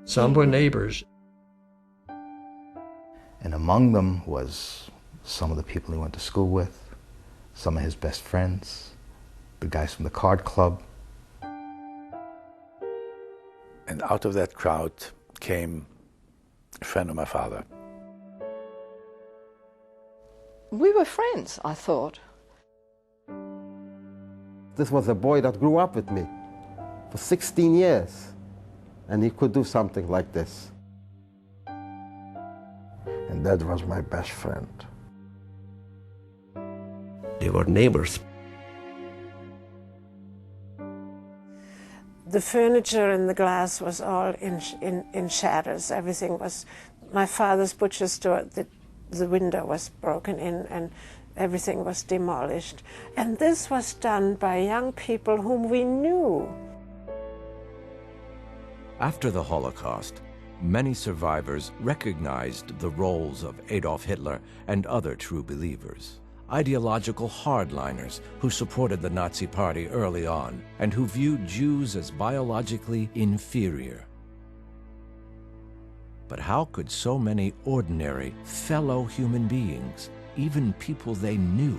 Some were neighbors. And among them was some of the people he went to school with, some of his best friends, the guys from the card club. And out of that crowd came a friend of my father. We were friends, I thought. This was a boy that grew up with me for 16 years, and he could do something like this. And that was my best friend. They were neighbors. The furniture and the glass was all in shatters. Everything was, my father's butcher store, the window was broken in and everything was demolished. And this was done by young people whom we knew. After the Holocaust, many survivors recognized the roles of Adolf Hitler and other true believers. Ideological hardliners who supported the Nazi Party early on and who viewed Jews as biologically inferior. But how could so many ordinary fellow human beings, even people they knew,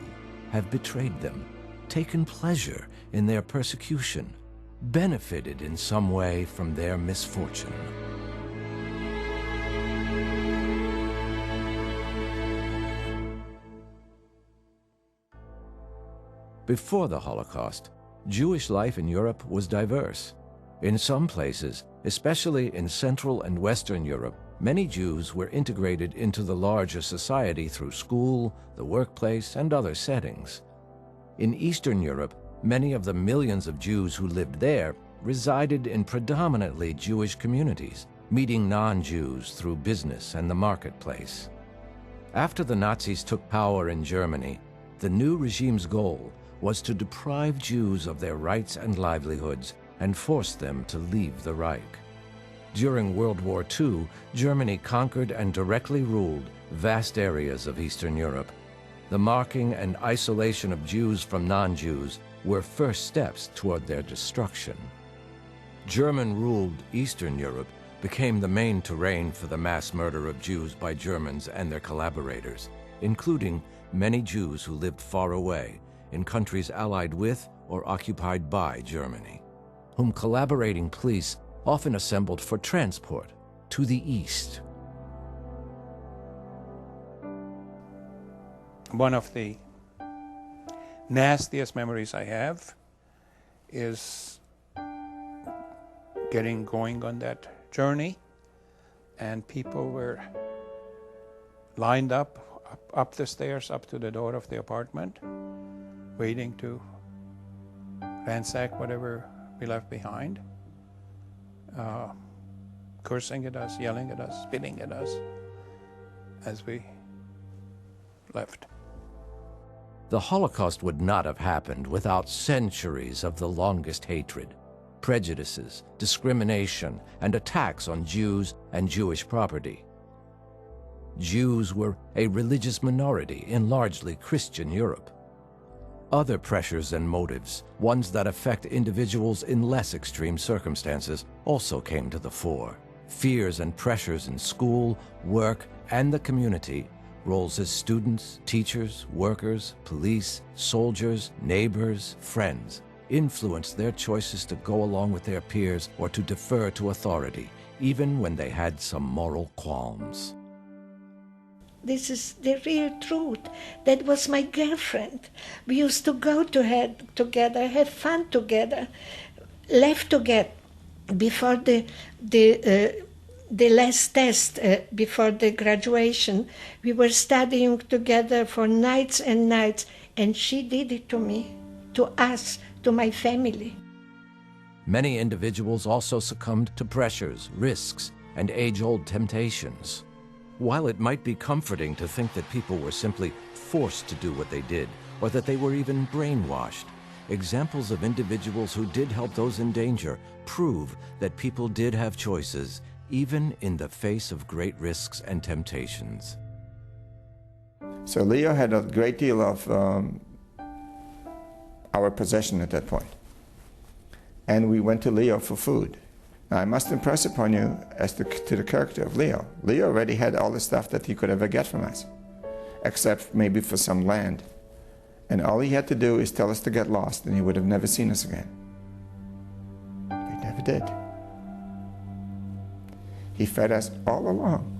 have betrayed them, taken pleasure in their persecution, benefited in some way from their misfortune? Before the Holocaust, Jewish life in Europe was diverse. In some places, especially in Central and Western Europe, many Jews were integrated into the larger society through school, the workplace, and other settings. In Eastern Europe, many of the millions of Jews who lived there resided in predominantly Jewish communities, meeting non-Jews through business and the marketplace. After the Nazis took power in Germany, the new regime's goal was to deprive Jews of their rights and livelihoods and force them to leave the Reich. During World War II, Germany conquered and directly ruled vast areas of Eastern Europe. The marking and isolation of Jews from non-Jews were first steps toward their destruction. German-ruled Eastern Europe became the main terrain for the mass murder of Jews by Germans and their collaborators, including many Jews who lived far away in countries allied with or occupied by Germany, whom collaborating police often assembled for transport to the east. One of the nastiest memories I have is going on that journey, and people were lined up the stairs, up to the door of the apartment, waiting to ransack whatever we left behind, cursing at us, yelling at us, spitting at us as we left. The Holocaust would not have happened without centuries of the longest hatred, prejudices, discrimination, and attacks on Jews and Jewish property. Jews were a religious minority in largely Christian Europe. Other pressures and motives, ones that affect individuals in less extreme circumstances, also came to the fore. Fears and pressures in school, work, and the community, roles as students, teachers, workers, police, soldiers, neighbors, friends, influenced their choices to go along with their peers or to defer to authority, even when they had some moral qualms. This is the real truth. That was my girlfriend. We used to go to her together, have fun together, left together before the last test, before the graduation. We were studying together for nights and nights, and she did it to me, to us, to my family. Many individuals also succumbed to pressures, risks, and age-old temptations. While it might be comforting to think that people were simply forced to do what they did, or that they were even brainwashed, examples of individuals who did help those in danger prove that people did have choices, even in the face of great risks and temptations. So Leo had a great deal of our possession at that point. And we went to Leo for food. I must impress upon you as to the character of Leo. Leo already had all the stuff that he could ever get from us, except maybe for some land. And all he had to do is tell us to get lost, and he would have never seen us again. He never did. He fed us all along.